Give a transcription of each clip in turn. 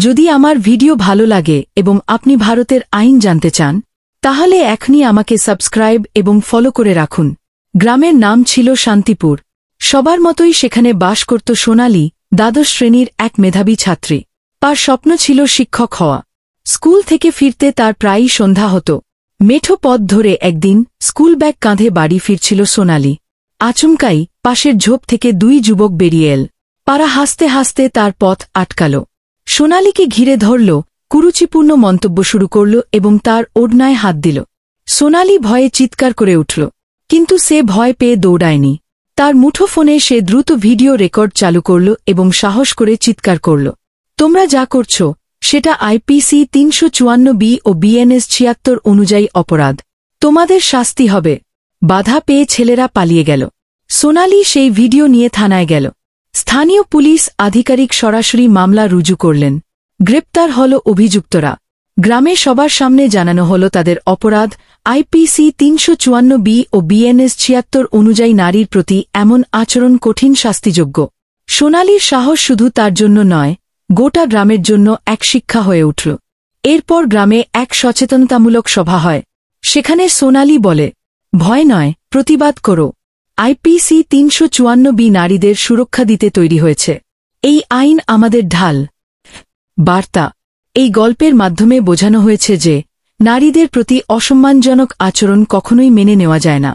যদি আমার ভিডিও ভালো লাগে এবং আপনি ভারতের আইন জানতে চান তাহলে এখনই আমাকে সাবস্ক্রাইব এবং ফলো করে রাখুন। গ্রামের নাম ছিল শান্তিপুর। সবার মতোই সেখানে বাস করত সোনালী, দ্বাদশ শ্রেণীর এক মেধাবী ছাত্রী। তার স্বপ্ন ছিল শিক্ষক হওয়া। স্কুল থেকে ফিরতে তার প্রায়ই সন্ধ্যা হতো। মেঠো পথ ধরে একদিন স্কুল ব্যাগ কাঁধে বাড়ি ফিরছিল সোনালী। আচমকাই পাশের ঝোপ থেকে দুই যুবক বেরিয়ে এল। পাড়া হাসতে হাসতে তার পথ আটকাল। সোনালীকে ঘিরে ধরল, কুরুচিপূর্ণ মন্তব্য শুরু করল এবং তার ওড়নায় হাত দিল। সোনালী ভয়ে চিৎকার করে উঠল, কিন্তু সে ভয় পেয়ে দৌড়ায়নি। তার মুঠোফোনে সে দ্রুত ভিডিও রেকর্ড চালু করল এবং সাহস করে চিৎকার করল, তোমরা যা করছ সেটা আইপিসি ৩৫৪ ও বিএনএস ৭৬ অনুযায়ী অপরাধ। তোমাদের শাস্তি হবে। বাধা পেয়ে ছেলেরা পালিয়ে গেল। সোনালী সেই ভিডিও নিয়ে থানায় গেল। স্থানীয় পুলিশ আধিকারিক সরাসরি মামলা রুজু করলেন। গ্রেপ্তার হল অভিযুক্তরা। গ্রামে সবার সামনে জানানো হল তাদের অপরাধ। আইপিসি ৩৫৪ ও বিএনএস ৭৬ অনুযায়ী নারীর প্রতি এমন আচরণ কঠিন শাস্তিযোগ্য। সোনালীর সাহস শুধু তার জন্য নয়, গোটা গ্রামের জন্য এক শিক্ষা হয়ে উঠল। এরপর গ্রামে এক সচেতনতামূলক সভা হয়। সেখানে সোনালী বলে, ভয় নয়, প্রতিবাদ করো। আইপিসি ৩৫৪ নারীদের সুরক্ষা দিতে তৈরি হয়েছে। এই আইন আমাদের ঢাল। বার্তা: এই গল্পের মাধ্যমে বোঝানো হয়েছে যে নারীদের প্রতি অসম্মানজনক আচরণ কখনোই মেনে নেওয়া যায় না।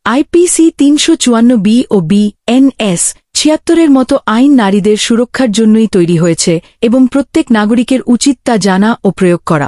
আইপিসি ৩৫৪ ও বিএনএস ৭৬ মতো আইন নারীদের সুরক্ষার জন্যই তৈরি হয়েছে এবং প্রত্যেক নাগরিকের উচিত তা জানা ও প্রয়োগ করা।